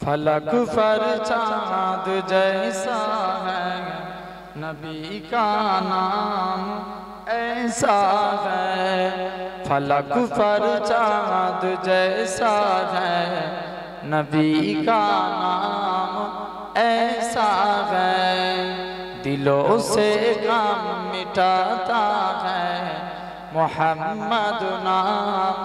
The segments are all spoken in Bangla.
फलक पर चाँद जैसा है, नबी का नाम ऐसा है। फलक पर चाँद जैसा है, नबी का नाम ऐसा है। दिलों से गम मिटाता है, मोहम्मद नाम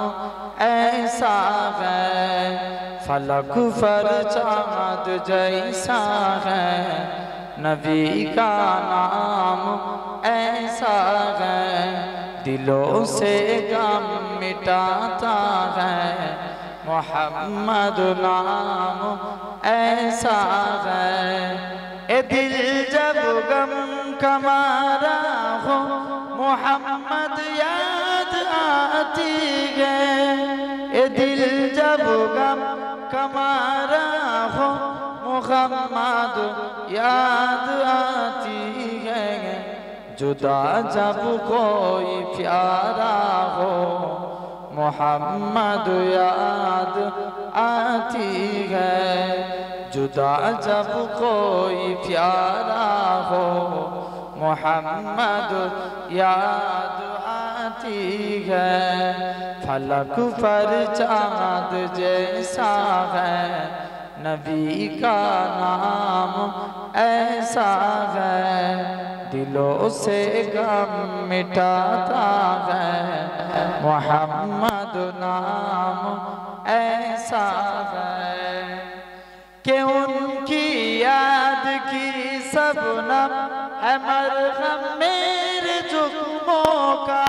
ऐसा है। फलक पर चाँद जैसा है, नबी का नाम ऐसा है। दिलों से गम मिटाता है, मोहम्मद नाम ऐसा है। ए दिल जब गम का मारा हो, मोहम्मद याद आती है। ए दिल जब गम का मारा हो, मोहम्मद याद आती है। जुदा जब कोई प्यारा हो, मोहम्मद याद आती है। जुदा जब कोई प्यारा हो, मोहम्मद याद आती है। फलक पर चाँद जैसा है, नबी का नाम ऐसा है। दिलों से गम मिटाता है, मोहम्मद नाम ऐसा है। कि उनकी याद की सबनम है मरहम मेरे जुल्मों का।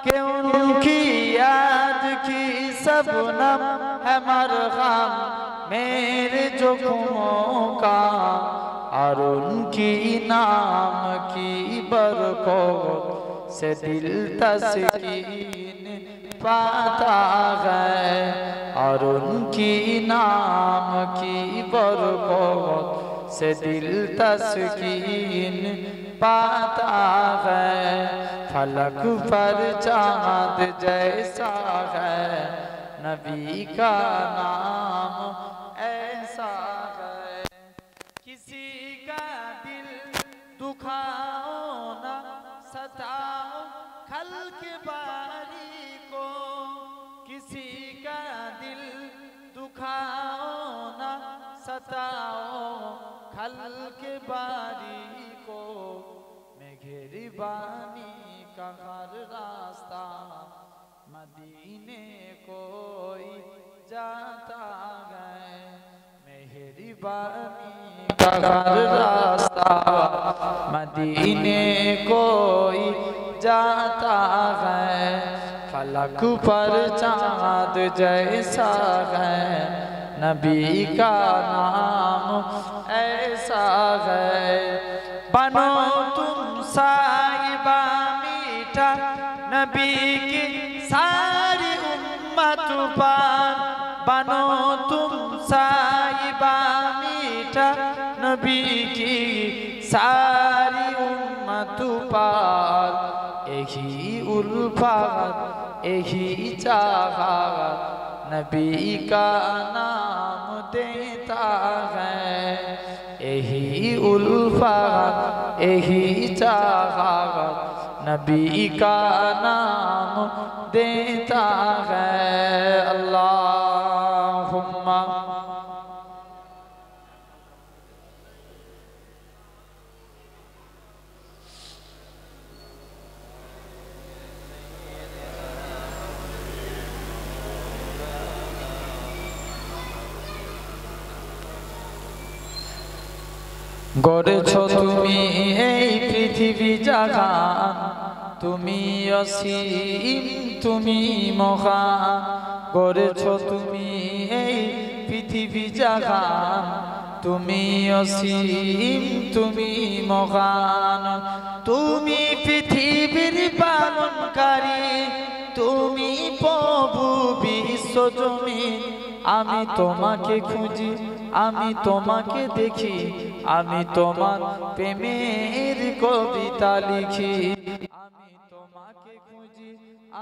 कि उनकी याद की सबनम है मरहम मेरे जुल्मों का। और उनकी नाम की बरकत से दिल तस्कीन पाता है। और उनकी नाम की बरकत से दिल तस्कीन पाता है। फलक पर चाँद जैसा है, नबी का नाम ऐसा है। किसी का दिल दुखाओ ना सताओ खल के बारी को। किसी का दिल दुखाओ ना सताओ खल के बारी को। मेहरबानी का हर रास्ता मदीने कोई जाता है। मेहरबानी का हर रास्ता मदीने कोई जाता है। फलक पर चाँद जैसा है, नबी का नाम ऐसा है। बनो तुम साहिबा मीठा, नबी की सारी उम्मत पार। बनो तुम साहिबा मीठा, नबी की सारी उम्मत पार। यही उल्फत यही चाहत, नबी का नाम देता है। यही उल्फत यही चाहत, नबी का नाम देता है। अल्लाहुम्मा গড়েছ তুমি এই পৃথিবী জাহান, তুমি অসীম তুমি মহান। গড়েছ তুমি এই পৃথিবী জাহান, তুমি অসীম তুমি মহান। তুমি পৃথিবীর পালনকারী, তুমি প্রভু বিশ্বজনীন। আমি তোমাকে খুঁজি আমি তোমাকে দেখি, আমি তোমার প্রেমের কবিতা লিখি। আমি তোমাকে খুঁজি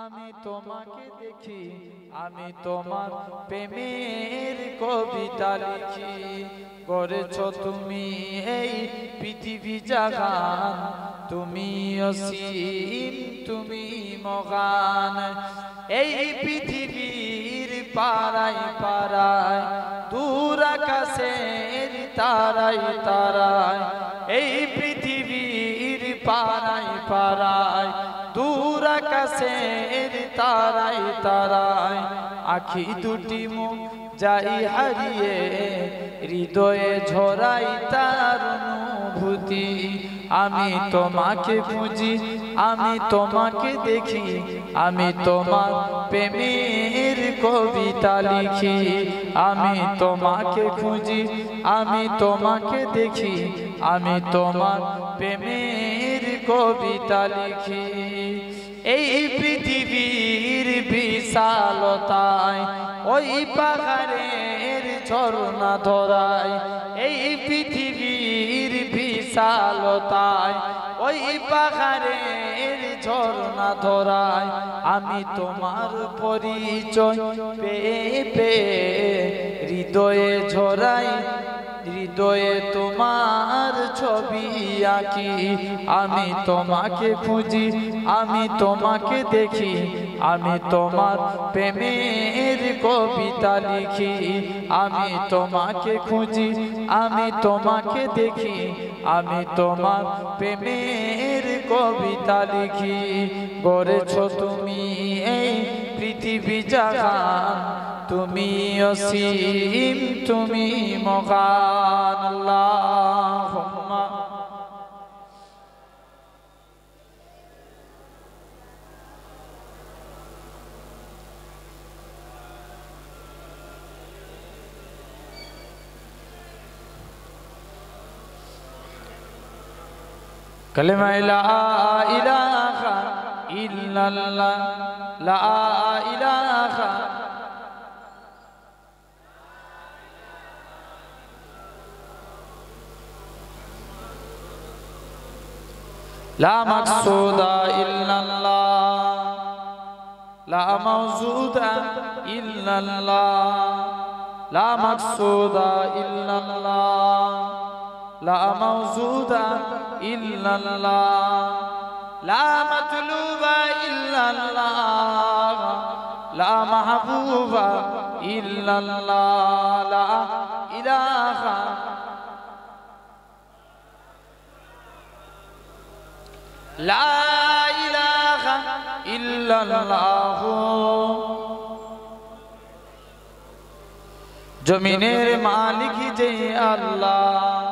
আমি তোমাকে দেখি, আমি তোমার প্রেমের কবিতা লিখি করেছ তুমি এই পৃথিবী জাগান তুমি অসীম তুমি মহান এই পৃথিবীর পারায় পারায় দূর আকাশের তারায় তারায় এই পৃথিবীর পারায় পারায় দূর আকাশের তারায় তারায় আখি দুটি মুখ যাই হারিয়ে হৃদয়ে ঝরাই তার অনুভূতি আমি তোমাকে খুঁজি আমি তোমাকে দেখি আমি তোমার প্রেমের কবিতা লিখি আমি তোমাকে খুঁজি আমি তোমাকে দেখি আমি তোমার প্রেমের কবিতা লিখি এই পৃথিবীর বিশালতায় ওই পাহাড়ের ঝর্ণা ধরায় এই পৃথিবীর বিশালতায় ওই পাহাড়ের ঝর্ণা ধরায় আমি তোমার পরিচয় পেয়ে পেয়ে হৃদয়ে ঝরাই হৃদয়ে তোমার ছবি আঁকি আমি তোমাকে খুঁজি আমি তোমাকে দেখি আমি তোমার প্রেমের কবিতা লিখি আমি তোমাকে খুঁজি আমি তোমাকে দেখি আমি তোমার প্রেমের কবিতা লিখি গড়েছ তুমি এই পৃথিবী জাগান তুমি অসীম তুমি মহান আল্লাহুম্মা কালিমা লা ইলাহা ইল্লাল্লাহ লা ইলাহা لا مقصود إلا الله لا موجود إلا الله لا مقصود إلا الله لا موجود إلا الله لا مطلوب إلا الله لا محبوب إلا الله لا إله لا إله إلا الله জমিনের মালিক যে আল্লাহ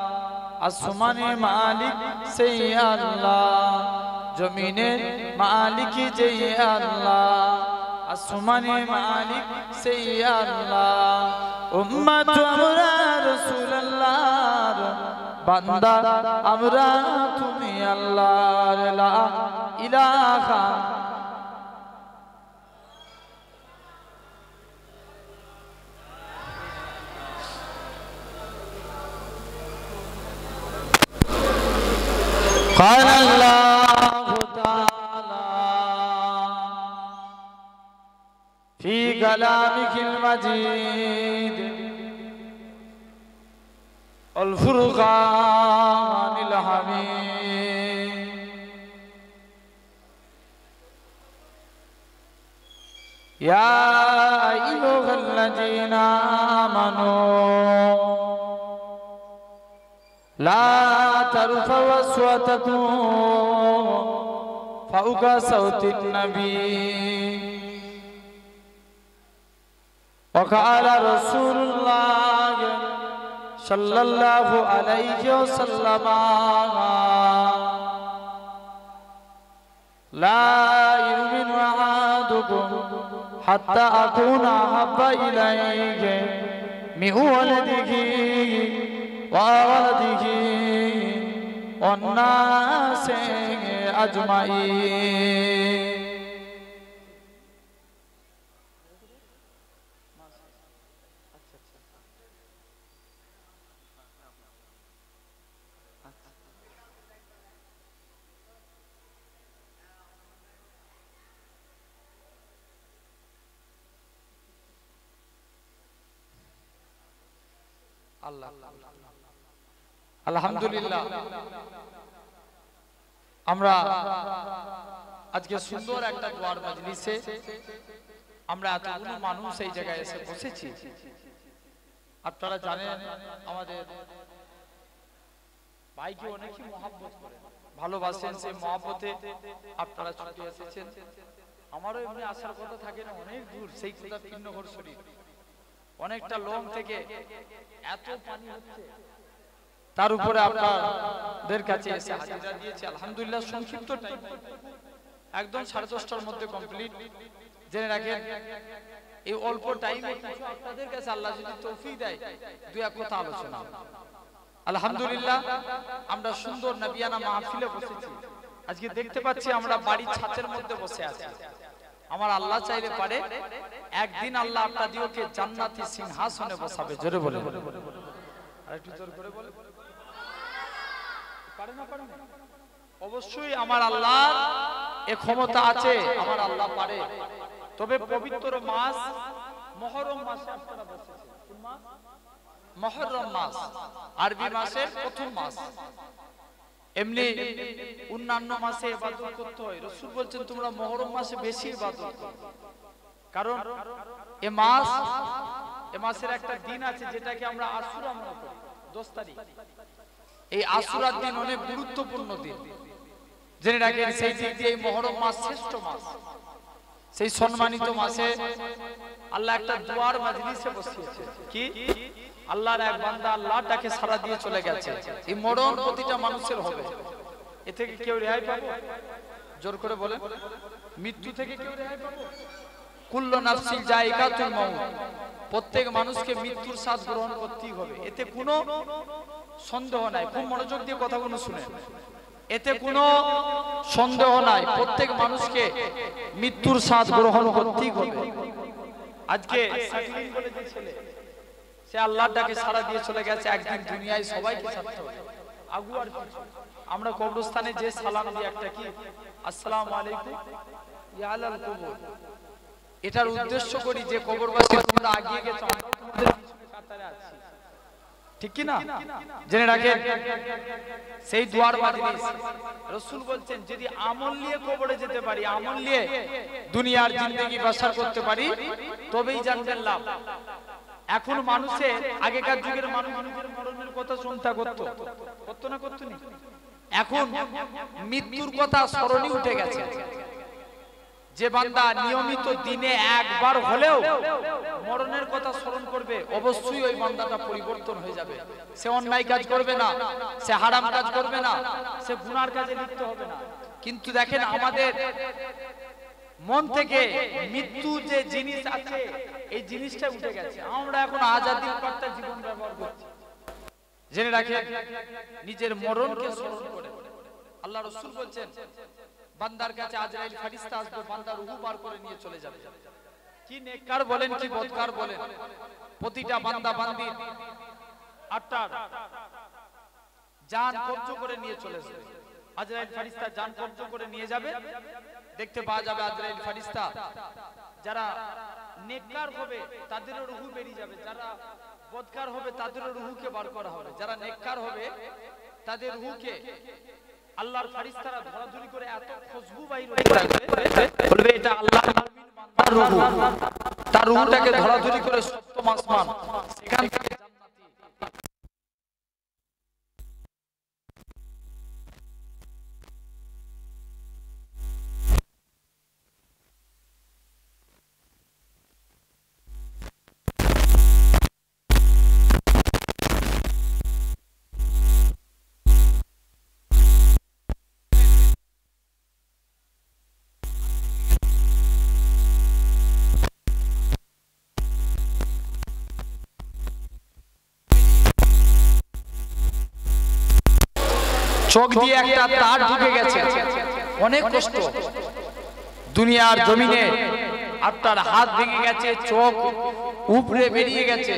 আসমানের মালিক সেই আল্লাহ জমিনের মালিক যে আল্লাহ আসমানের মালিক সেই আল্লাহ উম্মত আমরা রাসূলুল্লাহর বান্দা আমরা তুমি আল্লাহর লা ইলাহা قال الله تعالى في كلامه المجيد الفرقان الحميد يا أيها الذين آمنوا لا ترفعوا أصواتكم فوق صوت النبي وقال رسول الله صلى الله عليه وسلم لا يؤمن أحدكم حتى أكون أحب إليه من ولده وولده والناس أجمعين আল্লাহ আলহামদুলিল্লাহ আমরা আজকে সুন্দর একটা দোয়ার মজলিসে আমরা এতগুলো মানুষ এই জায়গায় এসে বসেছি। আপনারা জানেন আমাদের ভাইকে অনেকই মহব্বত করেন, ভালোবাসেন, সেই মহব্বতে আপনারা ছুটে এসেছেন। আমারও এমনি আসার কথা থাকে না, অনেক দূর, সেই কথা পীরনগর শরীফ, অনেকটা লং থেকে এত পানি হচ্ছে, তার উপরে আপনাদের কাছে এসে হাজিরা দিয়েছি। আলহামদুলিল্লাহ সংক্ষিপ্ত টাইম, একদম 10:30টার মধ্যে কমপ্লিট। জেনে রাখেন এই অল্প টাইমে আপনাদের কাছে আল্লাহ যদি তৌফিক দেয় দুই এক কথা আলোচনা। আলহামদুলিল্লাহ আমরা সুন্দর নবিয়ানা মাহফিলে বসেছি। আজকে দেখতে পাচ্ছি আমরা বাড়ির ছাদের মধ্যে বসে আছি। আমার আল্লাহ চাইলে পারে একদিন আল্লাহ আপনাদেরকে জান্নাতি সিংহাসনে বসাবে। জোরে বলে, আরেকটু জোর করে বলে, পারে না? পারে না? অবশ্যই আমার আল্লাহর এ ক্ষমতা আছে, আমার আল্লাহ পারে। তবে পবিত্র মাস মুহররম মাসে আপনারা বসেছেন। কোন মাস? মুহররম মাস, আরবি মাসের প্রথম মাস। এমনি অন্যান্য মাসে ইবাদত করতে হয়, রাসূল বলছেন তোমরা মুহররম মাসে বেশি ইবাদত করো, কারণ এ মাসের একটা দিন আছে যেটাকে আমরা আশুরা মনে করি, 10 তারিখ। এই আশুরার দিন অনেক গুরুত্বপূর্ণ দিন, জেনে রাখেন। সেই দিক দিয়ে এই মুহররম মাস শ্রেষ্ঠ মাস। সেই সম্মানিত মাসে আল্লাহ একটা দুয়ার মজলিসে বসিয়েছে। কি? আল্লাহর এক বান্দা আল্লাহটাকে সারা দিয়ে চলে গেছে। এই মরণ প্রতিটা মানুষের হবে, এ থেকে কেউ রেহাই পাবে? জোর করে বলেন, মৃত্যু থেকে কেউ রেহাই পাবে? কুল্লু নাফসিন যায়িকাতুল মাউত, প্রত্যেক মানুষকে মৃত্যুর স্বাদ গ্রহণ করতেই হবে, এতে কোনো সন্দেহ নাই। খুব মনোযোগ দিয়ে কথাগুলো শুনেন, এতে কোনো সন্দেহ নাই, প্রত্যেক মানুষকে মৃত্যুর স্বাদ গ্রহণ করতেই হবে। আজকে সাকিলিন বলে যে ছেলে, সে আল্লাহর ডাকে সারা দিয়ে চলে গেছে। একদিন দুনিয়ায় সবাইকে ছাড়তে হবে, আগুয়ার কিছু। আমরা কবরস্থানে যে সালাম দিই একটা, কি আসসালামু আলাইকুম ইয়া আলাল কবর, এটার উদ্দেশ্য করি যে কবরবাসী তোমরা আগিয়ে গেছো, আমরা তোমাদের পিছনে কাতারে আছি, ঠিক কি না? জেনে রাখেন সেই দুয়ার মজলিস রাসূল বলছেন যদি আমল নিয়ে কবরে যেতে পারি, আমল নিয়ে দুনিয়ার জিন্দেগি বাসার করতে পারি, তবেই জান্নাতের লাভ। এখন মানুষের, আগেকার যুগের মানুষ নিজের মরণের কথা চিন্তা করতো না? করতো না? এখন মৃত্যুর কথা স্মরণই উঠে গেছে। যে বান্দা নিয়মিত দিনে একবার হলেও মরণের কথা স্মরণ করবে, অবশ্যই ওই বান্দাটা পরিবর্তন হয়ে যাবে। সে অন্যায় কাজ করবে না, সে হারাম কাজ করবে না, সে গুনার কাজে লিপ্ত হবে না। কিন্তু দেখেন আমাদের মন থেকে মৃত্যু যে জিনিস আছে, এই জিনিসটা উঠে গেছে। আমরা এখন আজাদির কর্তা জীবন ব্যবহার করছি। জেনে রাখেন নিজের মরণকে স্মরণ করে। আল্লাহ রাসূল বলছেন বান্দার কাছে আজরাইল ফেরেশতা আসবে, বান্দার রূহ বার করে নিয়ে চলে যাবে। কি নেককার বলেন কি বদকার বলেন, প্রতিটা বান্দা বান্দির আত্মার জান কবজ করে নিয়ে চলে যাবে। আজরাইল ফেরেশতা জান কবজ করে নিয়ে যাবে। দেখতে পাওয়া যাবে আজরাইল ফেরেশতা যারা নেককার হবে তাদেরও রূহ বেরিয়ে যাবে, যারা বদকার হবে তাদেরও রূহকে বার করা হবে। যারা নেককার হবে তাদের রূহকে আল্লাহর ফেরেশতারা ধরাধরি করে এত খুশবু বাইর হতে থাকবে, বলবে এটা আল্লাহর মুমিন বান্দার রূহ। তার রূহটাকে ধরাধরি করে সপ্তম আসমান, সেখান থেকে জান্নাতি। চোখ দিয়ে একটা তার ঢুকে গেছে, অনেক কষ্ট। দুনিয়ার জমিনে আপনার হাত ভেঙে গেছে, চোখ উপরে বেরিয়ে গেছে,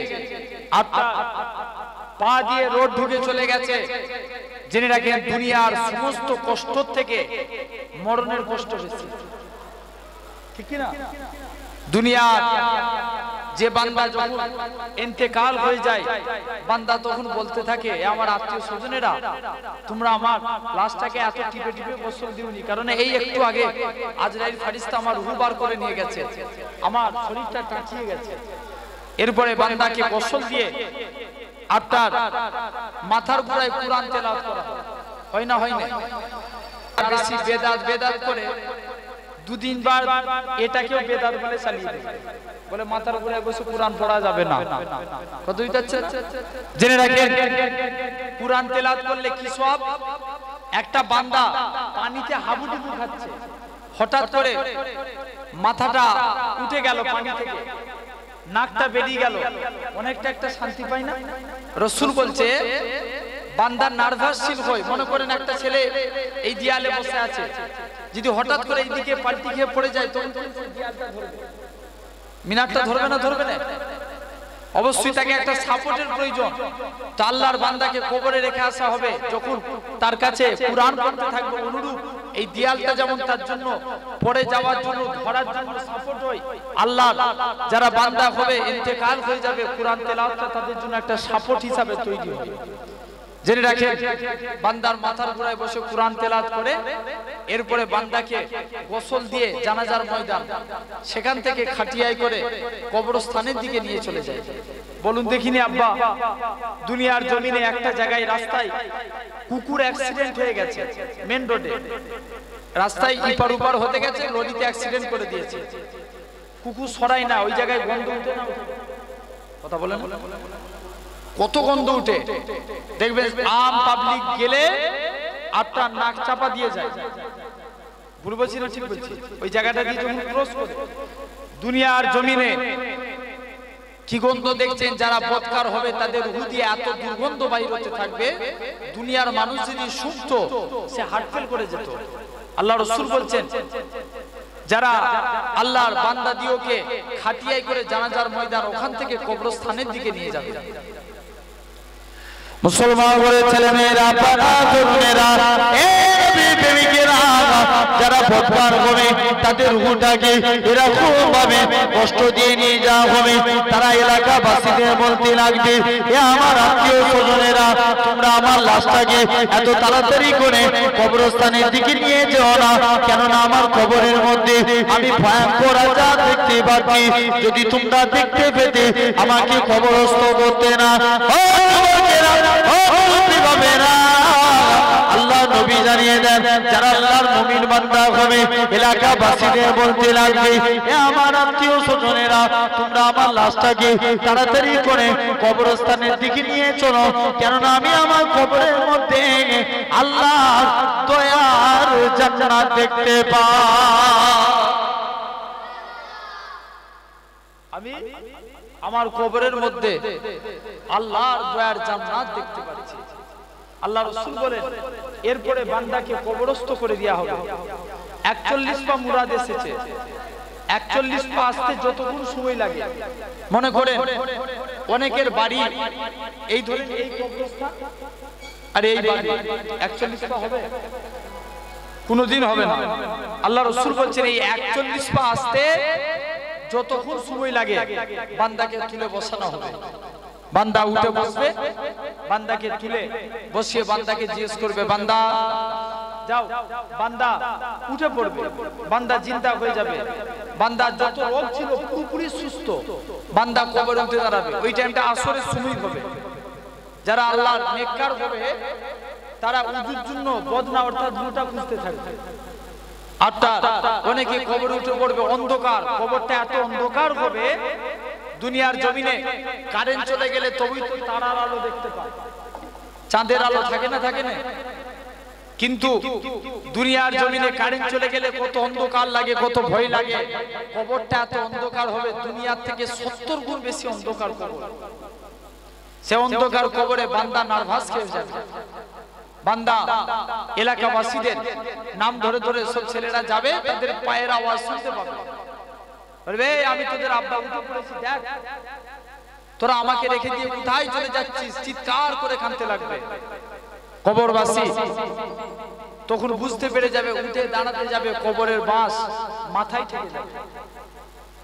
আপনার পা দিয়ে রোড ঢুকে চলে গেছে। জেনে রাখেন দুনিয়ার সমস্ত কষ্ট থেকে মরণের কষ্ট বেশি, ঠিক না? দুনিয়ার যে বান্দা যখন ইন্তেকাল হয়ে যায় বান্দা তখন বলতে থাকে এ আমার আত্মীয় স্বজনেরা তোমরা আমার লাশটাকে এত টিপে টিপে গোসল দিওনি, কারণ এই একটু আগে আজরাইল ফেরেশতা আমার রূহ বার করে নিয়ে গেছে, আমার শরীরটা টাচিয়ে গেছে। এরপরে বান্দাকে গোসল দিয়ে আপনার মাথার গোড়ায় কুরআন তেলাওয়াত করা হয় না, হয় না? বেশি বেদাত করে দুদিন বার এটাকেও বেদাত বলে চালিয়ে দেয়, বলে মাথার গোড়ায় বসে কুরআন পড়া যাবে না। কত হইতাছে জেনে রাখেন, কুরআন তেলাওয়াত করলে কি সওয়াব। একটা বান্দা পানিতে হাবুডুবু খাচ্ছে, হঠাৎ করে মাথাটা উঠে গেল পানি থেকে, নাকটা বেরিয়ে গেল, অনেকটা একটা শান্তি পায় না? রাসূল বলছে বান্দা নার্ভাসশীল হয়, মনে করেন একটা ছেলে এই দেয়ালে বসে আছে, যদি হঠাৎ করে এইদিকে পাল্টি খেয়ে পড়ে যায় তখন মিনারটা ধরবে না? ধরবে না? অবশ্যই তাকে একটা সাপোর্টের প্রয়োজন। তো আল্লাহর বান্দাকে কবরে রেখে আসা হবে, যখন তার কাছে কুরআন পড়তে থাকবে অনুরূপ এই দেয়ালটা যেমন তার জন্য পড়ে যাওয়ার জন্য ধরার জন্য সাপোর্ট হয়, আল্লাহ যারা বান্দা হবে ইন্তেকাল হয়ে যাবে কুরআন তেলাওয়াতটা তাদের জন্য একটা সাপোর্ট হিসাবে তৈরি হবে। জেনে রাখেন, বান্দার মাথার গোড়ায় বসে কুরআন তেলাওয়াত করে এরপরে বান্দাকে গোসল দিয়ে জানাজার ময়দান সেখান থেকে খাটিয়ায় করে কবরস্থানের দিকে নিয়ে চলে যায়। বলুন দেখিনি আব্বা, দুনিয়ার জমিনে একটা জায়গায় রাস্তায় কুকুর অ্যাক্সিডেন্ট হয়ে গেছে, মেন রোডে রাস্তায় ইপার উপার হতে গেছে, লরিতে অ্যাক্সিডেন্ট করে দিয়েছে, কুকুর সরাই না, ওই জায়গায় গন্ধ উঠে না? কথা বলেন, কত গন্ধ উঠে। দেখবেন আম পাবলিক গেলে আপনার নাক চাপা দিয়ে যায়, ভুল বলছি না ঠিক বলছি? ওই জায়গাটা দিয়ে যখন ক্রস করে দুনিয়ার জমিনে কি গন্ধ দেখছেন, যারা বদকার হবে তাদের রূহ দিয়ে এত দুর্গন্ধ বাইর হতে থাকবে, দুনিয়ার মানুষ যদি শুনতো সে হার্ট ফেল করে যেত। আল্লাহ রাসূল বলছেন যারা আল্লাহর বান্দা দিওকে খাটিয়ায় করে জানাজার ময়দান ওখান থেকে কবরস্থানের দিকে নিয়ে যাবে। মুসলমান ঘরের ছেলেমেয়েরা, পাড়া তরুণেরা, প্রেমিকেরা, যারা বদকার হবে তাদের রূহটাকে এরকম ভাবে কষ্ট দিয়ে নিয়ে যাওয়া হবে, তারা এলাকাবাসীদের বলতে লাগবে এ আমার আত্মীয় স্বজনেরা তোমরা আমার লাশটাকে এত তাড়াতাড়ি করে কবরস্থানের দিকে নিয়ে যাও না, কেননা আমার কবরের মধ্যে আমি ভয়ঙ্কর আযাব দেখতে পাচ্ছি, যদি তোমরা দেখতে পেতে আমাকে কবরস্থ করতে না। আল্লাহ নবী জানিয়ে দেন যারা আল্লাহর মুমিন বান্দা হবে এলাকাবাসীদের বলতে লাগবে এ আমার আত্মীয় স্বজনেরা তোমরা আমার লাশটাকে তাড়াতাড়ি করে কবরস্থানের দিকে নিয়ে চলো, কেননা আমি আমার কবরের মধ্যে আল্লাহর দয়ার জান্নাত দেখতে পাই। আমি আমার কবরের মধ্যে আল্লাহর দয়ার জান্নাত দেখতে পাচ্ছি। আল্লাহ রাসূল বলেন এরপরে বান্দাকে কবরস্থ করে দেয়া হবে। 41 পা মুরাদ এসেছে, 41 পা আসতে যতক্ষণ সময় লাগে, মনে করেন অনেকের বাড়ি এই ধরে এই কবরস্থান আর এই বাড়ি 41 পা হবে? কোনোদিন হবে না। আল্লাহ রাসূল বলছেন এই 41 পা আসতে যতক্ষণ সময় লাগে বান্দাকে তুলে বসানো হবে। বান্দা উঠে বসবে, বান্দাকে তুলে বসিয়ে বান্দাকে জিজ্ঞেস করবে বান্দা যাও, বান্দা উঠে পড়বে, বান্দা জিন্দা হয়ে যাবে, বান্দা যত রোগ ছিল পুরোপুরি সুস্থ, বান্দা কবরে উঠে দাঁড়াবে। ওই টাইমটা আসরের সময় হবে। যারা আল্লাহর নেককার হবে তারা উজুর জন্য বদনা অর্থাৎ দুটা খুঁজতে থাকবে। অনেকে কবরে উঠে পড়বে, অন্ধকার, কবরটা এত অন্ধকার হবে দুনিয়ার জমিনে কারেন্ট চলে গেলে তবেই তো তারার আলো দেখতে পায়, চাঁদের আলো থাকে না? থাকে না? কিন্তু দুনিয়ার জমিনে কারেন্ট চলে গেলে কত অন্ধকার লাগে, কত ভয় লাগে। কবরটা এত অন্ধকার হবে দুনিয়ার থেকে 70 গুণ বেশি অন্ধকার কবর। সে অন্ধকার কবরে বান্দা নার্ভাস খেয়ে যাবে। বান্দা এলাকাবাসীদের নাম ধরে ধরে সব ছেলেরা যাবে, তাদের পায়ের আওয়াজ শুনতে পাবে, বলবে আমি তোদের আব্বা উঠে পড়েছি, দেখ তোরা আমাকে রেখে দিয়ে কোথায় চলে যাচ্ছিস, চিৎকার করে কাঁদতে লাগবে। কবরবাসী তখন বুঝতে পেরে যাবে, উঠে দাঁড়াতে যাবে, কবরের বাঁশ মাথায় ঠেকে যাবে।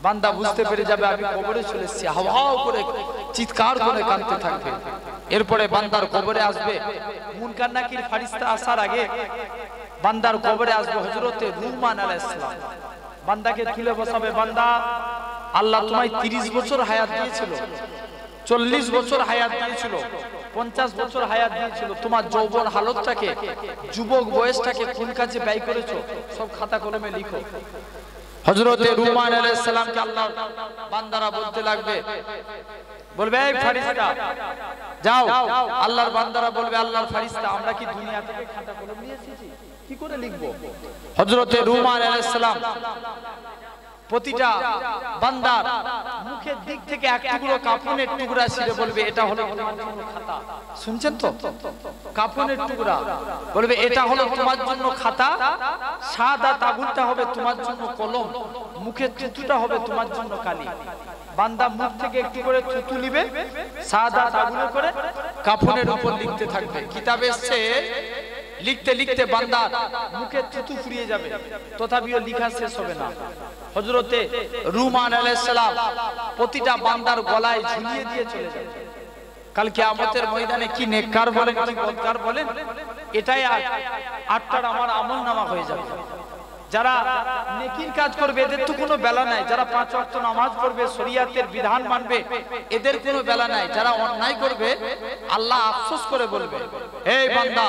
বান্দা বুঝতে পেরে যাবে আমি কবরে চলে এসেছি, হাওয়াও করে চিৎকার করে কাঁদতে থাকবে। এরপরে বান্দার কবরে আসবে মুনকার নাকির ফেরেশতা আসার আগে বান্দার কবরে আসবে হযরতে রুমান আলাইহিস সালাম। বান্দাকে তুলে বসাবে, বান্দা আল্লাহ তোমায় 30 বছর হায়াত দিয়েছিল, 40 বছর হায়াত দিয়েছিল, 50 বছর হায়াত দিয়েছিল, তোমার যৌবন হালতটাকে, যুবক বয়সটাকে কোন কাজে ব্যয় করেছো সব খাতা কলমে লিখো। হযরতে রুমান আলাইহিস সালামকে আল্লাহ বান্দারা বলতে লাগবে, বলবে এই ফেরেশতা যাও। আল্লাহর বান্দারা বলবে আল্লাহর ফেরেশতা আমরা কি দুনিয়া থেকে খাতা কলম নিয়ে এসেছি, কি করে লিখবো? হযরতে রুমান আলাইহিস সালাম প্রতিটা বান্দার মুখের দিক থেকে এক টুকরো কাফনের টুকরা ছিঁড়ে বলবে এটা হলো তোমার জন্য খাতা। শুনছেন তো? কাফনের টুকরা বলবে এটা হলো তোমার জন্য খাতা, সাদা তাগুলটা হবে তোমার জন্য কলম, মুখের থুতুটা হবে তোমার জন্য কালি। বান্দা মুখ থেকে একটু করে থুতু নিবে, সাদা তাগুলে করে কাফনের উপর লিখতে থাকবে। কিতাবে এসেছে লিখতে লিখতে বান্দার মুখে থুতু ফুরিয়ে যাবে, তথাপিও লেখা শেষ হবে না। হযরতে রুমান আলাইহিস সালাম প্রতিটা বান্দার গলায় ঝুলিয়ে দিয়ে চলে যাবে। কাল কিয়ামতের ময়দানে কি নেককার বলেন কি বদকার বলেন, এটাই আটটার আমার আমলনামা হয়ে যাবে। যারা নেকির কাজ করবে এদের তো কোনো বেলা নাই, যারা 5 ওয়াক্ত নামাজ পড়বে শরীয়তের বিধান মানবে এদের কোনো বেলা নাই। যারা অন্যায় করবে আল্লাহ আফসোস করে বলবে, এই বান্দা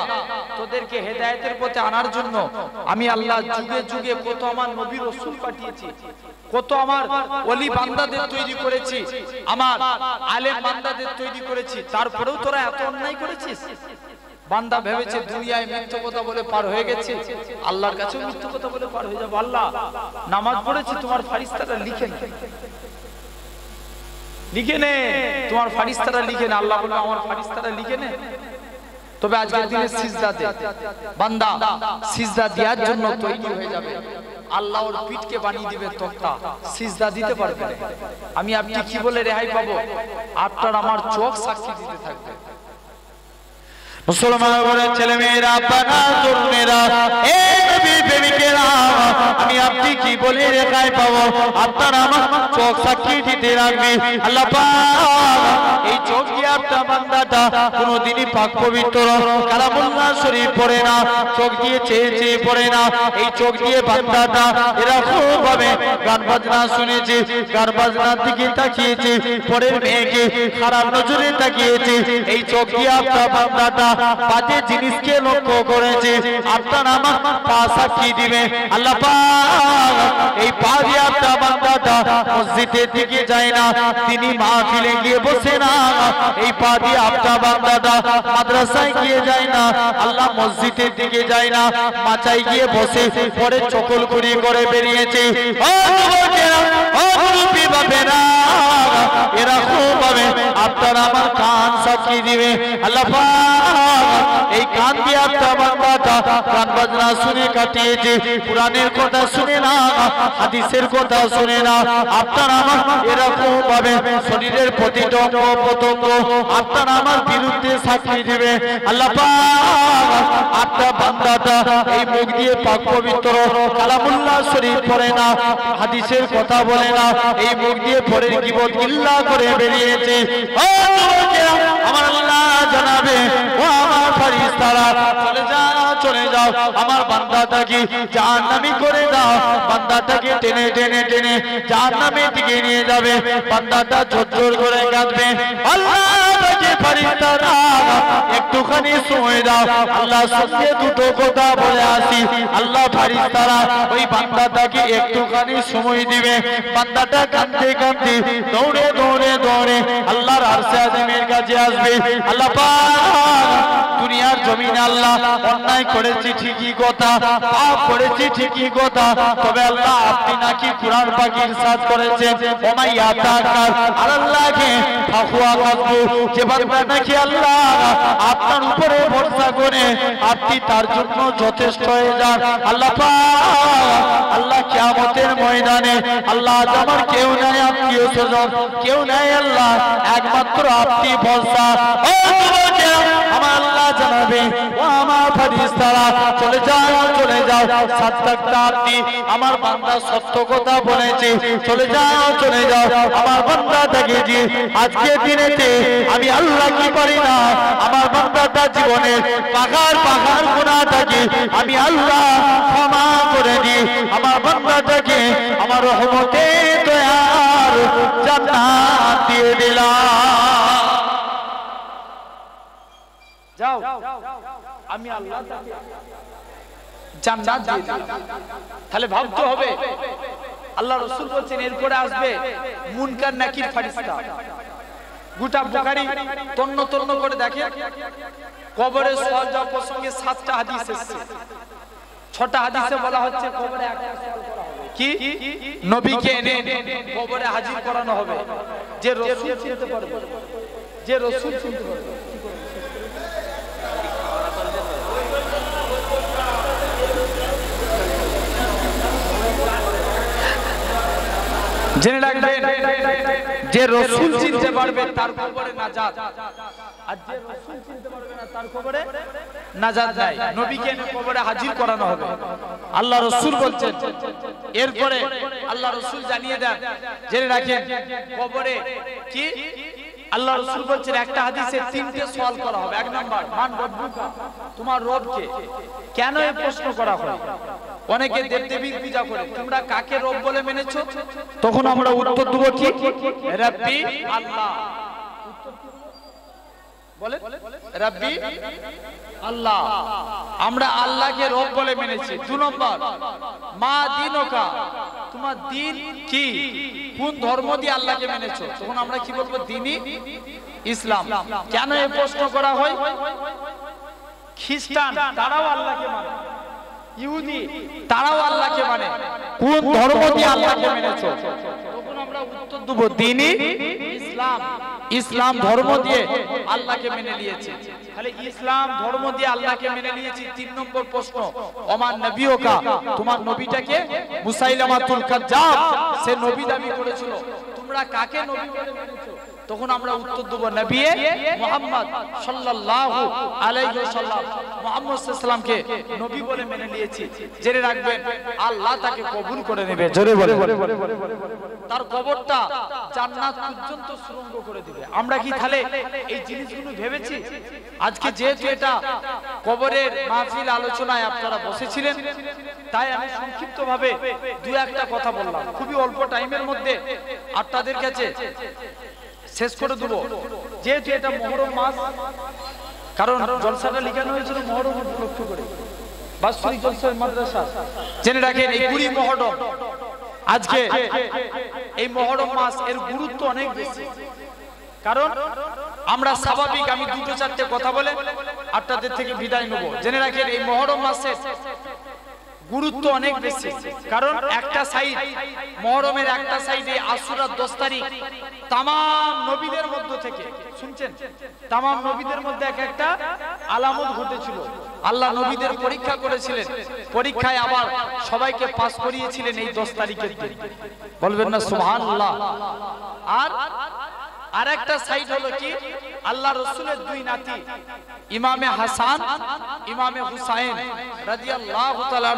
তোদেরকে হেদায়েতের পথে আনার জন্য আমি আল্লাহ যুগে যুগে কত আমার নবী রাসূল পাঠিয়েছি, কত আমার ওলি বান্দাদের তৈরি করেছি, আমার আলেম বান্দাদের তৈরি করেছি, তারপরেও তোরা এত অন্যায় করেছিস। বান্দা ভেবেছে দুনিয়ায় মিথ্যা কথা বলে পার হয়ে গেছে, আল্লাহর কাছেও মিথ্যা কথা বলে পার হয়ে যাবে। আল্লাহ নামাজ পড়েছি তোমার ফেরেশতারা লিখে নে, লিখে নে, তোমার ফেরেশতারা লিখে নে। আল্লাহ বলে আমার ফেরেশতারা লিখে নে। তবে আজকের দিনে সিজদা দে, বান্দা সিজদা দেওয়ার জন্য তৈরি হয়ে যাবে, আল্লাহ ওর পিঠকে বানিয়ে দিবে তক্তা, সিজদা দিতে পারবে না। আমি আপনি কি বলে রেহাই পাবো? আপনার আমার চোখ সাক্ষী দিতে থাকবে। মুসলমান বলেন ছেলে মেয়েরা, বানা তরুণেরা, এ নবীর প্রেমিকেরা, আমি আপনি কি বলে রেখায় পাবো? আপনার আমার চোখ সাক্ষী দিতে রাখবে। আল্লাহ পাক এই চোখ দিয়ে আপনার বান্দাটা কোনোদিনই পাক পবিত্র কালামুল্লাহ শরীফ পড়ে না, চোখ দিয়ে চেয়ে চেয়ে পড়ে না। এই চোখ দিয়ে বান্দাটা এরকম ভাবে গান বাজনা শুনেছে, গান বাজনার দিকে তাকিয়েছে, পরের মেয়েকে খারাপ নজরে তাকিয়েছে। এই চোখ দিয়ে আপনার বান্দাটা বাজে জিনিসকে লক্ষ্য করেছে। আপনার আমার পা সাক্ষী দিবে। আল্লাহ পাক এই পা দিয়ে আপনার বান্দাটা মসজিদের দিকে যায় না, তিনি মাহফিলে গিয়ে বসে না। এই পা দিয়ে আপনার বান্দাটা মাদ্রাসায় গিয়ে যায় না, আল্লাহ মসজিদের দিকে যায় না, মাচায় গিয়ে বসে পরে চকল কুড়ি করে বেরিয়েছে। ও যুবকেরা, ও মুরব্বি বাপেরা, এরকম ভাবে আপনার আমার কান সাক্ষী দিবে। আল্লাহ পাক এই কান দিয়ে আপনার বান্দাটা গান বাজনা শুনে কাটিয়েছে, কোরআনের কথা শুনে না, হাদিসের কথা শুনে না। আপনার আমার এরকম ভাবে শরীরের প্রতিটা অঙ্গ প্রত্যঙ্গ আপনার আমার বিরুদ্ধে সাক্ষী দিবে। আল্লাহ পাক আপনার বান্দাটা এই মুখ দিয়ে পাক পবিত্র কালামুল্লাহ শরীফ পড়ে না, হাদিসের কথা বলে না, এই মুখ দিয়ে পরের গীবত গিল্লা করে বেরিয়েছে। ও যুবকেরা, আমার আল্লাহ জানাবে, ও আমার ফেরেশতারা, চলে যাও, চলে যাও, আমার বান্দাটাকে জাহান্নামী করে দাও। বান্দাটাকে টেনে টেনে টেনে জাহান্নামের দিকে নিয়ে যাবে। বান্দাটা ঝরঝর করে কাঁদবে। আল্লাহ বলে, ফেরেশতারা একটুখানি সময় দাও, আল্লাহ সঙ্গে দুটো কথা বলে আসি। আল্লাহ ফেরেশতারা ওই বান্দাটাকে একটুখানি সময় দিবে। বান্দাটা কাঁদতে কাঁদতে দৌড়ে দৌড়ে দৌড়ে আল্লাহর আরশে আযমের কাছে আসবে। আল্লাহ পাক দুনিয়ার জমিনে আল্লাহ অন্যায় করেছি ঠিকই কথা, পাপ করেছি ঠিকই কথা, তবে আল্লাহ আপনি নাকি কুরআন পাক ইরশাদ করেছেন, ওমাই ইয়াতাকার আল্লাহকে ফাহুয়া কাযবু, যে বান্দা নাকি আল্লাহ আপনার উপরে ভরসা করে আপনি তার জন্য যথেষ্ট হয়ে যান। আল্লাহ পাক আল্লাহ কিয়ামতের ময়দানে আল্লাহ আমার কেউ নাই, আত্মীয় স্বজন কেউ নাই, আল্লাহ একমাত্র আপনি ভরসা। ও যুবকেরা, আমার আল্লাহ জানাবে, ও আমার ফেরেশতারা চলে যাও চলে যাও সাতটা আপনি আমার বান্দা সত্য কথা বলেছে চলে যাও চলে যাও আমার বান্দা দেখেছি আজকে দিনেতে আমি আল্লাহ কি পারি না আমার বান্দাটা জীবনে পাহাড় পাহাড় গুনাহ থাকে আমি আল্লাহ ক্ষমা করে দিই আমার বান্দাটাকে আমার রহমতে দয়ার জান্নাত দিয়ে দিলাম যাও আমি আল্লাহ তাকে জান্নাত দিয়ে দিলাম তাহলে ভাবতে হবে আল্লাহ রাসূল বলেন এরপরে আসবে মুনকার নাকির ফেরেশতা গোটা বুখারী তন্ন তন্ন করে দেখে কবরে সওয়াল জবাব প্রসঙ্গে 7টা হাদিস এসেছে 6টা হাদিসে বলা হচ্ছে কবরে একটা সওয়াল করা হবে কি নবীকে এনে কবরে হাজির করানো হবে যে রাসূল চিনতে পারবে যে রাসূল চিনতে পারবে জেনে রাখবেন যে রাসূল চিনতে পারবে তার কবরে নাজাত আর যে রাসূল চিনতে পারবে না তার কবরে নাজাত নাই নবীকে এনে কবরে হাজির করানো হবে আল্লাহ রাসূল বলছেন এরপরে আল্লাহ রাসূল জানিয়ে দেন জেনে রাখেন কবরে কি আল্লাহ রাসূল বলছেন একটা হাদিসে 3টে সওয়াল করা হবে এক নাম্বার মান রব্বুকা তোমার রব কে কেন এই প্রশ্ন করা হয় অনেকে দেবদেবীর পূজা করে তোমরা কাকে রব বলে মেনেছো তখন আমরা উত্তর দেব কি রব্বি আল্লাহ বলে রব্বি আল্লাহ আমরা আল্লাহকে রব বলে মেনেছি 2 নম্বর মা দীনুকা তোমার দ্বীন কি কোন ধর্ম দিয়ে আল্লাহকে মেনেছো তখন আমরা কি বলবো দ্বীনই ইসলাম কেন এই প্রশ্ন করা হয় খ্রিস্টান তারাও আল্লাহকে মানে ইহুদি তারাও আল্লাহকে মানে কোন ধর্ম দিয়ে আল্লাহকে মেনেছো তখন আমরা উত্তর দেব দ্বীনই ইসলাম ইসলাম ধর্ম দিয়ে আল্লাহকে মেনে নিয়েছি তাহলে ইসলাম ধর্ম দিয়ে আল্লাহকে মেনে নিয়েছি 3 নম্বর প্রশ্ন ওমান নবিয়কা তোমার নবীটাকে মুসাইলামাতুল কাজ্জাব সে নবী দাবি করেছিল তোমরা কাকে নবী বলে মেনেছো তখন আমরা উত্তর দেব নবী মুহাম্মদ সাল্লাল্লাহু আলাইহি ওয়াসাল্লাম মুহাম্মদ সাল্লাল্লাহু আলাইহি ওয়াসাল্লামকে নবী বলে মেনে নিয়েছি জেনে রাখবেন আল্লাহ তাকে কবুল করে নেবে জোরে বলে তার কবরটা জান্নাত পর্যন্ত সুরঙ্গ করে দিবে আমরা কি তাহলে এই জিনিসগুলো ভেবেছি আজকে যেহেতু এটা কবরের মাহফিল আলোচনায় আপনারা বসেছিলেন তাই আমি সংক্ষিপ্তভাবে দুই একটা কথা বললাম খুবই অল্প টাইমের মধ্যে আপনাদের কাছে শেষ করে দেব যেহেতু এটা মুহররম মাস কারণ জলসাটা লিখানো হয়েছিল মুহররম উপলক্ষ করে বাৎসরিক জলসা মাদ্রাসা জেনে রাখেন এই 20 মুহররম আজকে এই মুহররম মাস এর গুরুত্ব অনেক বেশি কারণ আমরা স্বাভাবিক আমি 2-4টে কথা বলে আপনাদের থেকে বিদায় নেব জেনে রাখেন এই মুহররম মাসের গুরুত্ব অনেক বেশি কারণ একটা সাইড মুহররমের একটা সাইডে আশুরার 10 তারিখ तमाम নবীদের মধ্য থেকে শুনছেন तमाम নবীদের মধ্যে একটা আলামত ঘটেছিল আল্লাহ নবীদের পরীক্ষা করেছিলেন পরীক্ষায় আবার সবাইকে পাস করিয়েছিলেন এই 10 তারিখের দিন বলবেন না সুবহানাল্লাহ আর আরেকটা সাইড হলো কি আল্লাহ রাসূলের দুই নাতি ইমামে হাসান ইমামে হুসাইন রাদিয়াল্লাহু তাআলা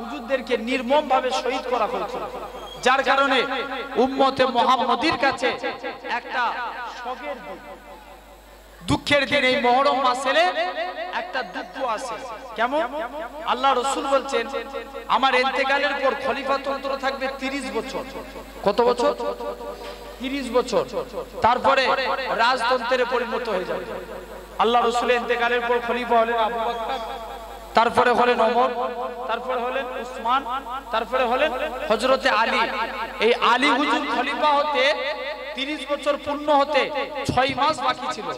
হুজুরদেরকে নির্মমভাবে শহীদ করা হয়েছিল যার কারণে উম্মতে মুহাম্মাদির কাছে একটা শোকের দিন দুঃখের দিন এই মুহররম মাসে একটা দুঃখ আছে কেমন আল্লাহ রাসূল বলছেন আমার ইন্তেকালের পর খলিফাতন্ত্র থাকবে 30 বছর কত বছর 30 বছর তারপরে রাজতন্ত্রে পরিণত হয়ে যাবে আল্লাহ রাসূলের ইন্তেকালের পর খলিফা হলেন আবু বকর তারপরে হলেন ওমর তারপরে হলেন উসমান তারপরে হলেন হযরতে আলী এই আলী হুজুর খলিফা হতে 30 বছর পূর্ণ হতে 6 মাস বাকি ছিল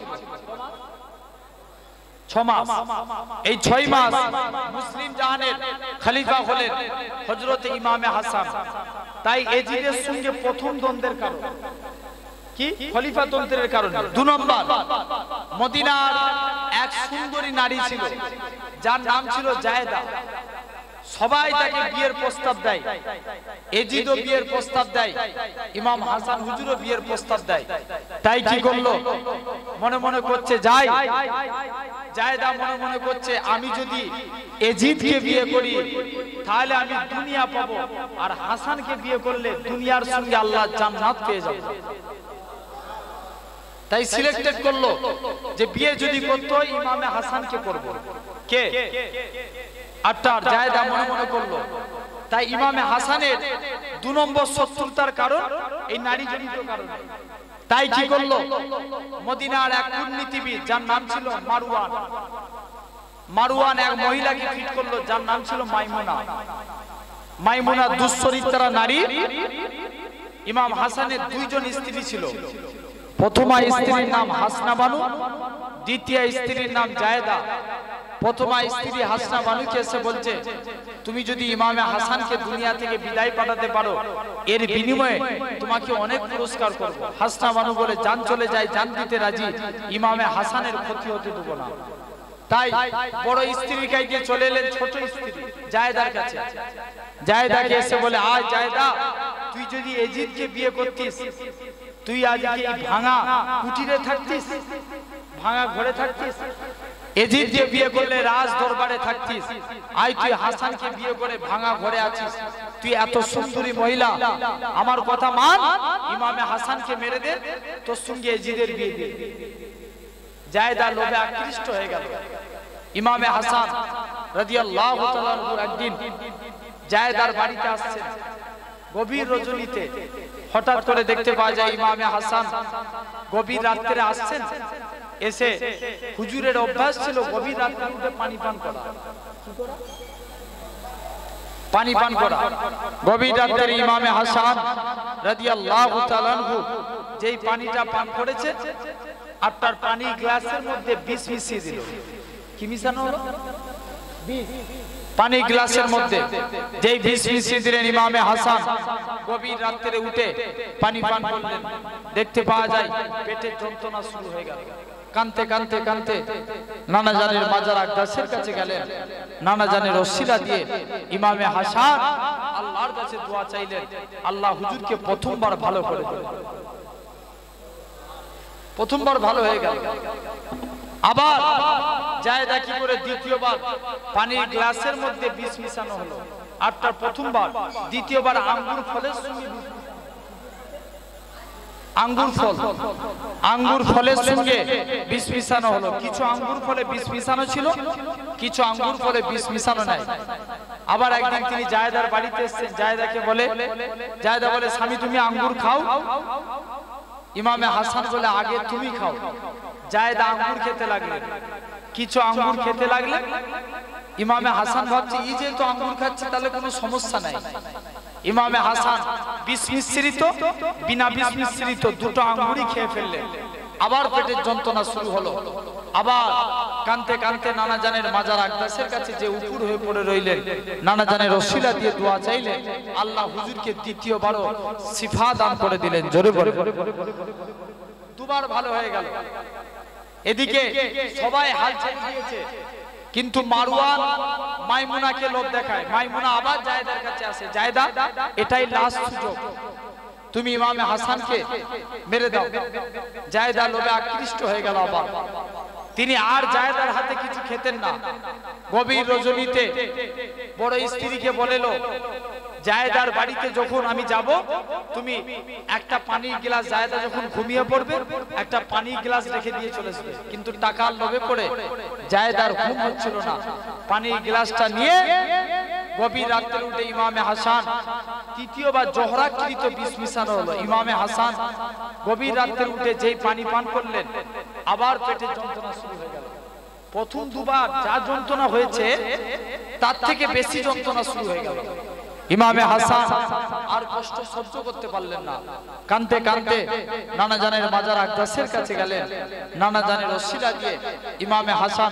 6 মাস এই 6 মাস মুসলিম জাহানের খলিফা হলেন হযরতে ইমামে হাসান তাই এজিদের সঙ্গে প্রথম দ্বন্দ্বের কারণ কি খলিফাতন্ত্রের কারণে 2 নম্বর মদিনার এক সুন্দরী নারী ছিল যার নাম ছিল জায়েদা সবাই তাকে বিয়ের প্রস্তাব দেয় এজিদও বিয়ের প্রস্তাব দেয় ইমাম হাসান হুজুরও বিয়ের প্রস্তাব দেয় তাই কি করলো মনে মনে করছে যাই জায়েদা মনে মনে করছে আমি যদি এজিদকে বিয়ে করি তাহলে আমি দুনিয়া পাবো, আর হাসানকে বিয়ে করলে দুনিয়ার সঙ্গে আল্লাহ জান্নাত পেয়ে যাব। তাই সিলেক্টেড করলো যে বিয়ে যদি করতে হয় ইমামে হাসানকে করব। কে? আটটার জায়েদা মনে মনে করলো। তাই ইমামে হাসানের 2 নম্বর শত্রুতার কারণ এই নারী জনিত কারণে। তাই কি করলো, মদিনার এক কূটনীতিবিদ যার নাম ছিল মারওয়ান এক মহিলাকে ফিট করলো যার নাম ছিল মাইমুনা দুশ্চরিত্রা নারী। ইমাম হাসানের 2 জন স্ত্রী ছিল। প্রথমা স্ত্রীর নাম হাসনা বানু, দ্বিতীয় স্ত্রীর নাম জায়েদা। প্রথমা স্ত্রী হাসনা বানুকে এসে বলছে তুমি যদি ইমামে হাসানকে দুনিয়া থেকে বিদায় পাঠাতে পারো এর বিনিময়ে তোমাকে অনেক পুরস্কার করব। হাসনা বানু বলে জান চলে যায়, জান দিতে রাজি, ইমামে হাসানের ক্ষতি হতে দেব না। তাই বড় স্ত্রীর কাছে চলে এলেন ছোট স্ত্রী জায়েদার কাছে। জায়েদাকে এসে বলে আয় জায়েদা, তুই যদি এজিদকে বিয়ে করতিস, তুই আজকে এই ভাঙা কুটিরে থাকতিস, ভাঙা ঘরে থাকতিস, এজিদকে বিয়ে করলে রাজ দরবারে থাকতিস। আই তুই হাসানকে বিয়ে করে ভাঙা ঘরে আছিস, তুই এত সুন্দরী মহিলা, আমার কথা মান, ইমামে হাসানকে মেরে দে, তোর সঙ্গে এজিদের বিয়ে দে। জায়েদা লোভে আকৃষ্ট হয়ে গেল। ইমামে হাসান রাদিয়াল্লাহু তাআলা আনহু একদিন জায়েদার বাড়িতে আসছেন গভীর রজনীতে। হঠাৎ করে দেখতে পাওয়া যায় ইমামে হাসান গভীর রাত্রে আসছেন। এসে হুজুরের অভ্যাস ছিল গভীর রাত্রে উঠে পানি পান করা। গভীর রাত্রে ইমামে হাসান রাদিয়াল্লাহু তাআলা আনহু যেই পানিটা পান করেছে, আর তার পানি গ্লাসের মধ্যে বিষ মিশিয়ে দিল। কি মিশানো হলো? বিষ। পানি গ্লাসের মধ্যে যেই বিষ মিশিয়ে দিলেন, ইমামে হাসান গভীর রাত্রে উঠে পানি পান করলেন। দেখতে পাওয়া যায় পেটের যন্ত্রণা শুরু হয়ে গেল। কানতে কানতে কানতে নানা জানের মাজার আকদাসের কাছে গেলেন। নানা জানের ওসিলা দিয়ে ইমামে হাসান আল্লাহর কাছে দোয়া চাইলেন, আল্লাহ হুজুরকে প্রথমবার ভালো করে দিলেন। প্রথমবার ভালো হয়ে গেল। আবার জায়েদা কি করে দ্বিতীয়বার পানির গ্লাসের মধ্যে বিষ মিশানো হলো। আর তার প্রথমবার দ্বিতীয়বার আঙ্গুর ফলের সঙ্গে আঙ্গুর ফলের সঙ্গে বিষ মিশানো হলো। কিছু আঙ্গুর ফলে বিষ মিশানো ছিল, কিছু আঙ্গুর ফলে বিষ মিশানো নাই। আবার একদিন তিনি জায়েদার বাড়িতে এসেছেন। জায়েদাকে বলে, জায়েদা বলে স্বামী তুমি আঙ্গুর খাও? ইমামে হাসান বলে আগে তুমি খাও। জায়েদা আঙ্গুর খেতে লাগলেন, কিছু আঙ্গুর খেতে লাগলেন। ইমামে হাসান ভাবছে এই যে তো আঙ্গুর খাচ্ছে তাহলে কোনো সমস্যা নাই। ইমামে হাসান বিষ মিশ্রিত বিনা বিষ মিশ্রিত 2টো আঙ্গুরই খেয়ে ফেললেন। আবার পেটের যন্ত্রণা শুরু হলো। আবার কানতে কানতে নানা জানের মাজার আকদাসের কাছে যে উপুর হয়ে পড়ে রইলেন। নানা জানের ওসিলা দিয়ে দোয়া চাইলেন, আল্লাহ হুজুরকে দ্বিতীয়বারও শিফা দান করে দিলেন। জোরে বলে 2বার ভালো হয়ে গেল। এদিকে সবাই হাল ছেড়ে দিয়েছে, কিন্তু মারওয়ান মাইমুনাকে লোভ দেখায়। মাইমুনা আবার জায়েদার কাছে আসে, জায়েদা এটাই লাস্ট সুযোগ, তুমি ইমামে হাসানকে মেরে দাও। জায়েদা লোভে আকৃষ্ট হয়ে গেল। আবার তিনি আর জায়েদার হাতে কিছু খেতেন না। গভীর রজনীতে বড় স্ত্রীকে বলেলো, জায়েদার বাড়িতে যখন আমি যাব তুমি একটা পানির গ্লাস, জায়েদা যখন ঘুমিয়ে পড়বে একটা পানির গ্লাস রেখে দিয়ে চলে আসবে। কিন্তু টাকার লোভে পড়ে জায়েদার ঘুম হচ্ছিল না। পানির গ্লাসটা নিয়ে গভীর রাত্রে উঠে ইমামে হাসান তৃতীয়বার জহরাকৃত বিষ মিশানো হলো। ইমামে হাসান গভীর রাত্রে উঠে যেই পানি পান করলেন, আবার পেটের যন্ত্রণা শুরু হয়ে গেল। প্রথম 2বার যা যন্ত্রণা হয়েছে তার থেকে বেশি যন্ত্রণা শুরু হয়ে গেল। ইমামে হাসান আর কষ্ট সহ্য করতে পারলেন না। কানতে কানতে নানা জানের মাজার আকদাসের কাছে গেলেন। নানা জানের ওসিলা দিয়ে ইমামে হাসান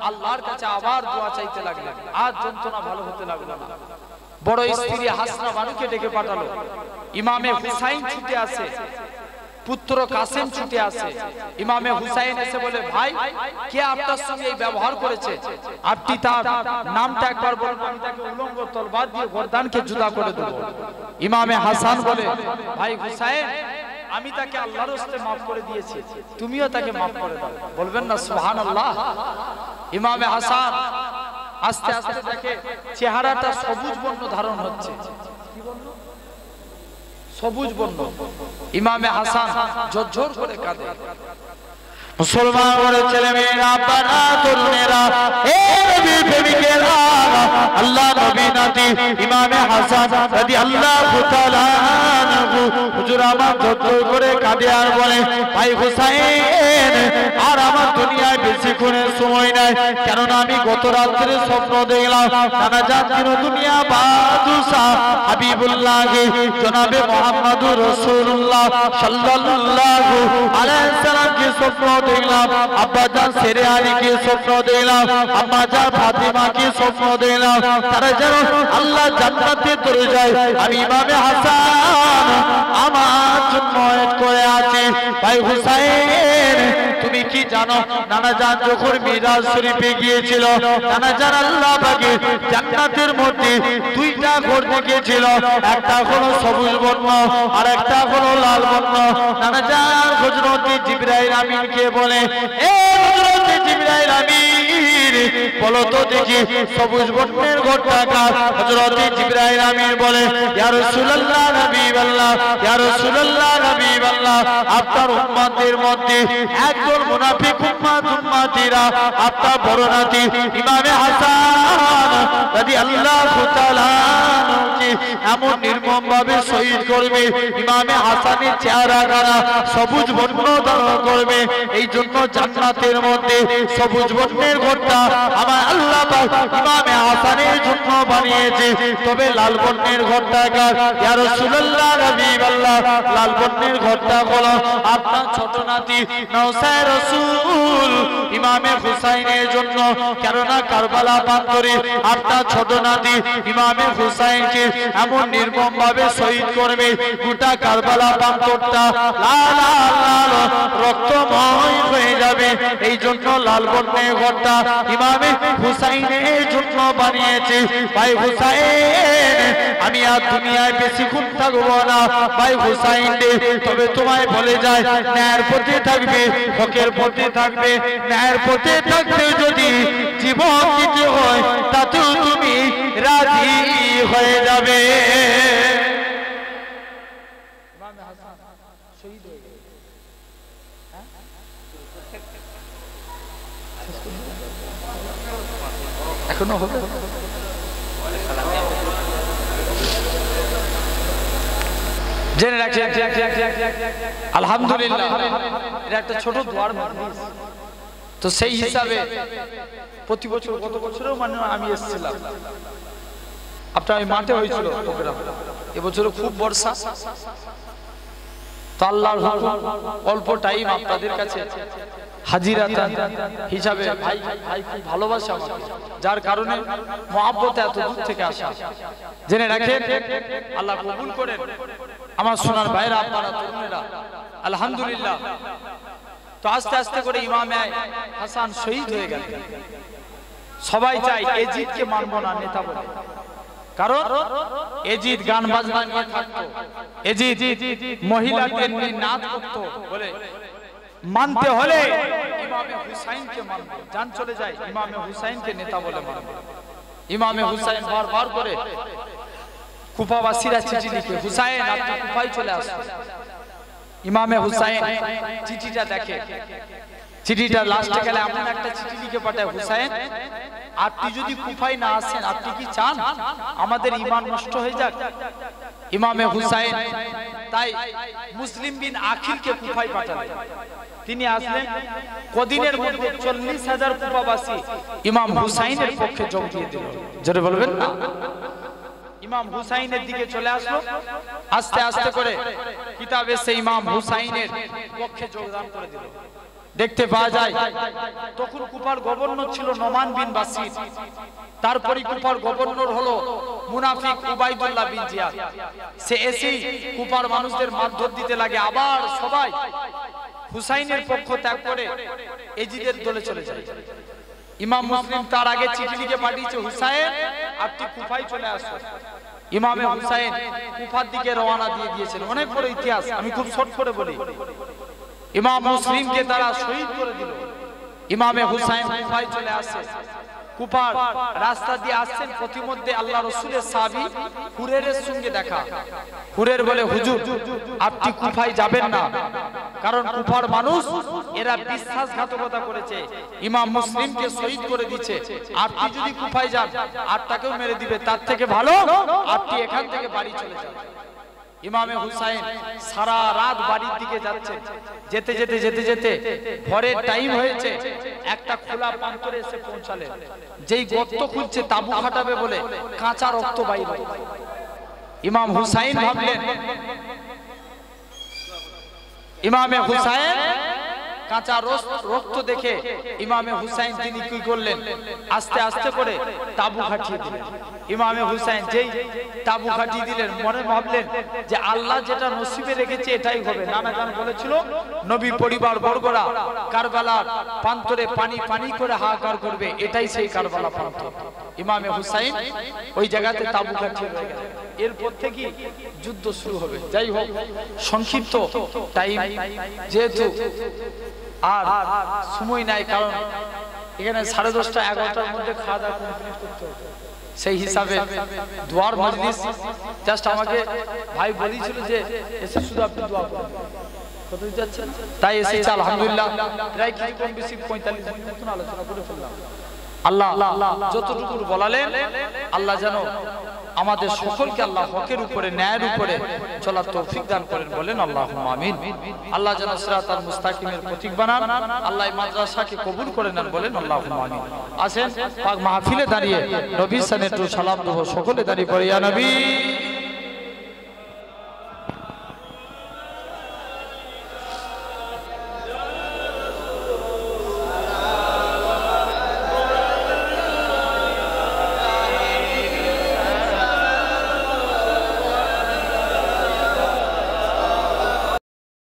আল্লাহর কাছে আবার দোয়া চাইতে লাগলেন। আর যন্ত্রণা ভালো হতে লাগলো না। বড় স্ত্রী হাসনা বানুকে ডেকে পাঠালো। ইমামে হুসাইন ছুটে আসে, পুত্র কাসেম ছুটে আসে। ইমামে হুসাইন এসে বলে, ভাই কে আপনার সঙ্গে এই ব্যবহার করেছে? আপনি তার নামটা একবার বলুন, আমি তাকে উলঙ্গ তলবার দিয়ে গর্দানকে জুদা করে দেব। ইমামে হাসান বলে, ভাই হুসাইন আমি তাকে আল্লাহর রাস্তে maaf করে দিয়েছি, তুমিও তাকে maaf করে দাও। বলবেন না সুবহানাল্লাহ? ইমামে হাসান আস্তে আস্তে দেখে চেহারাটা সবুজ বর্ণ ধারণ হচ্ছে। কি বর্ণ? সবুজ বর্ণ। ইমামে হাসান ঝরঝর করে কাঁদে। মুসলমান বলে ছেলে মেয়েরা, আব্বারা, তরুণেরা, এ নবীর প্রেমিকেরা, আল্লাহ নবী নাতি ইমামে হাসান রাদিয়াল্লাহু তাআলা আনহু হুজুর আমার ঝরঝর করে কাঁদে আর বলে, ভাই হুসাইন, আর আমার দুনিয়ায় বেশিক্ষণের সময় নাই, কেননা আমি গত রাত্রে স্বপ্ন দেখলাম নানা জাতির দুনিয়া বাদশা হাবিবুল্লাহ জনাবে মুহাম্মদুর রাসূলুল্লাহ সাল্লাল্লাহু আলাইহি সাল্লামকে স্বপ্ন দেখলাম, আব্বাজান শেরে আলীকে স্বপ্ন দেখলাম, আম্মাজান ফাতিমাকে স্বপ্ন দেখলাম, তারা যেন আল্লাহ জান্নাতে দরজায় আমি ইমামে হাসান আমার জন্য ওয়েট করে আছে। ভাই হুসাইন, তুমি কি জানো নানা জান যখন মিরাজ শরীফে গিয়েছিল, নানা জান আল্লাহ পাকের জান্নাতের মধ্যে দুইটা ঘর দেখেছিল, একটা হলো সবুজ বর্ণ আর একটা হলো লাল বর্ণ। নানা জান হযরত জিবরাইল আমিনকে বলে, এ হযরত জিবরাইল আমিন, বলো তো দেখি সবুজ বর্ণের ঘরটা কার? হযরত জিবরাইল আমিন বলে, ইয়া রাসূলুল্লাহ নবীবাল্লাহ, ইয়া রাসূলুল্লাহ নবীবাল্লাহ, আপনার উম্মতের মধ্যে একজন মুনাফিক উম্মতিরা আপনার বড় নাতি ইমামে হাসান রাদিয়াল্লাহু তাআলা আনহুকে এমন নির্মম ভাবে শহীদ করবে, ইমামে হাসানের চেহারা কারা সবুজ বর্ণ ধারণ করবে। এই জন্য জান্নাতের মধ্যে সবুজ বর্ণের ঘরটা আমার আল্লাহ পাক ইমামে হাসানের জন্য বানিয়েছে। তবে লাল বর্ণের ঘরটা কার? ইয়া রাসূলুল্লাহ নবীবাল্লাহ, লাল বর্ণের ঘরটা হলো আপনার ছোট নাতি নওসায় রাসূল ইমামে হুসাইনের জন্য, কেননা কারবালা প্রান্তরে আপনার ছোট নাতি ইমামে হুসাইনকে এমন নির্মম ভাবে শহীদ করবে, গোটা কারবালা প্রান্তরটা লাল লাল রক্তময় হয়ে যাবে। এই জন্য লাল বর্ণের ঘরটা ইমামে হুসাইনের জন্য বানিয়েছে। ভাই হুসাইন, আমি আর দুনিয়ায় বেশিক্ষণ থাকবো না ভাই হুসাইন রে, তবে তোমায় বলে যায় ন্যায়ের পথে থাকবে, হকের পথে থাকবে, ন্যায়ের পথে থাকতে যদি জীবন দিতে হয় তাতেও তুমি রাজি হয়ে যাবে। ইমামে হাসান শহীদ হয়ে গেল। এখনো হবে? জেনে রাখছি আলহামদুলিল্লাহ, এটা একটা ছোট দোয়ার মজলিস, তো সেই হিসাবে প্রতি বছর গত বছরেও মানে আমি এসেছিলাম, আপনার ওই মাঠে হয়েছিল প্রোগ্রাম, এবছরও খুব বর্ষা, তো আল্লাহর অল্প টাইম আপনাদের কাছে হাজিরা হিসাবে ভাই ভাই খুব ভালোবাসে আমাকে, যার কারণে মহব্বতে এত দূর থেকে আসা। জেনে রাখেন আল্লাহ কবুল করেন আমার সোনার ভাইরা, আপনারা তরুণেরা, আলহামদুলিল্লাহ। তো আস্তে আস্তে করে ইমামে হাসান শহীদ হয়ে গেল। সবাই চাই এজিদকে মানবো না নেতা বলে, কারণ এজিদ গান বাজনা নিয়ে থাকতো, এজিদ মহিলাদের নিয়ে নাচ করতো, বলে মানতে হলে ইমামে হুসাইনকে মানবো, জান চলে যায় ইমামে হুসাইনকে নেতা বলে মানবো। ইমামে হুসাইন বারবার করে কুফাবাসীরা চিঠি লিখে, হুসাইন আপনি কুফায় চলে আসুন। ইমামে হুসাইন চিঠিটা দেখে, চিঠিটা লাস্টে গেলে এমন একটা চিঠি লিখে পাঠায়, হুসাইন আপনি যদি কুফায় না আসেন, আপনি কি চান আমাদের ঈমান নষ্ট হয়ে যাক? ইমামে হুসাইন তাই মুসলিম বিন আখিলকে কুফায় পাঠালেন। তিনি আসলেন, কদিনের মধ্যে 40,000 কুফাবাসী ইমাম হুসাইনের পক্ষে যোগ দিয়ে দিল। জোরে বলবেন না? ইমাম হুসাইনের দিকে চলে আসলো, আস্তে আস্তে করে কিতাবে সে ইমাম হুসাইনের পক্ষে যোগদান করে দিল। দেখতে পাওয়া যায় তখন কুফার গভর্নর ছিল নোমান বিন বাসির, তারপরে কুফার গভর্নর হলো মুনাফিক উবাইদুল্লাহ বিন জিয়াদ। সে এসে কুফার মানুষদের মারধর দিতে লাগে, আবার সবাই হুসাইনের পক্ষ ত্যাগ করে এজিদের দলে চলে যায়। ইমাম মুসলিম তার আগে চিঠি লিখে পাঠিয়েছে, হুসাইন আপনি কুফায় চলে আসুন। ইমামে হুসাইন কুফার দিকে রওনা দিয়ে দিয়েছেন। অনেক বড় ইতিহাস, আমি খুব শর্ট করে বলি। ইমাম মুসলিমকে তারা শহীদ করে দিল। ইমামে হুসাইন কুফায় চলে আসে। কুফার রাস্তা দিয়ে আসছেন, প্রতিমধ্যে আল্লাহ রাসূলের সাহাবী হুরেরের সঙ্গে দেখা। হুরের বলে, হুজুর আপনি কুফায় যাবেন না, কারণ কুফার মানুষ এরা বিশ্বাসঘাতকতা করেছে, ইমাম মুসলিমকে শহীদ করে দিয়েছে। আপনি যদি কুফায় যান আর তাকেও মেরে দিবে, তার থেকে ভালো আপনি এখান থেকে বাড়ি চলে যান। ইমামে হুসাইন সারা রাত বাড়ির দিকে যাচ্ছেন। যেতে যেতে যেতে যেতে ভোরের টাইম হয়েছে, একটা খোলা প্রান্তরে এসে পৌঁছালেন। যেই গর্ত খুঁজছে তাবু খাটাবে বলে কাঁচা রক্ত বাইরে। ইমাম হুসাইন ভাবলেন, ইমামে হুসাইন কাঁচা রক্ত দেখে ইমামে হুসাইন তিনি কি করলেন, আস্তে আস্তে করে তাবু খাটিয়ে দিলেন। ইমামে হুসাইন যেই তাবু খাটিয়ে দিলেন, মনে ভাবলেন যে আল্লাহ যেটা নসিবে রেখেছে এটাই হবে। নানা গান বলেছিল, নবী পরিবার বর্গরা কারবালার প্রান্তরে পানি পানি করে হাহাকার করবে, এটাই সেই কারবালা প্রান্তর। ইমামে হুসাইন ওই জায়গাতে তাবু খাটিয়ে রয়ে গেলেন। এরপর থেকে যুদ্ধ শুরু হবে। যাই হোক, সংক্ষিপ্ত টাইম যেহেতু আর সময় নাই, কারণ এখানে 10:30 11টার মধ্যে খাওয়া দাওয়া কমপ্লিট করতে হবে। সেই হিসাবে দোয়ার মজলিস জাস্ট আমাকে ভাই বলেছিল যে এসে শুধু আপনি দোয়া করুন, কোথায় যাচ্ছেন, তাই এসেছে। আলহামদুলিল্লাহ প্রায় কিছু কম বেশি 45 মিনিট মতন আলোচনা করে ফেললাম। আল্লাহ যতটুকু বলালেন, আল্লাহ যেন আমাদের সকলকে আল্লাহ হকের উপরে ন্যায়ের উপরে চলার তৌফিক দান করেন, বলেন আল্লাহুম্মা আমিন। আল্লাহ যেন সিরাতাল মুস্তাকিমের প্রতীক বানান, আল্লাহ এই মাদ্রাসাকে কবুল করে নেন, বলেন আল্লাহুম্মা আমিন। আসেন পাক মাহফিলে দাঁড়িয়ে নবীর সানে একটু সালাম দেব, সকলে দাঁড়িয়ে পড়ে ইয়া নবী।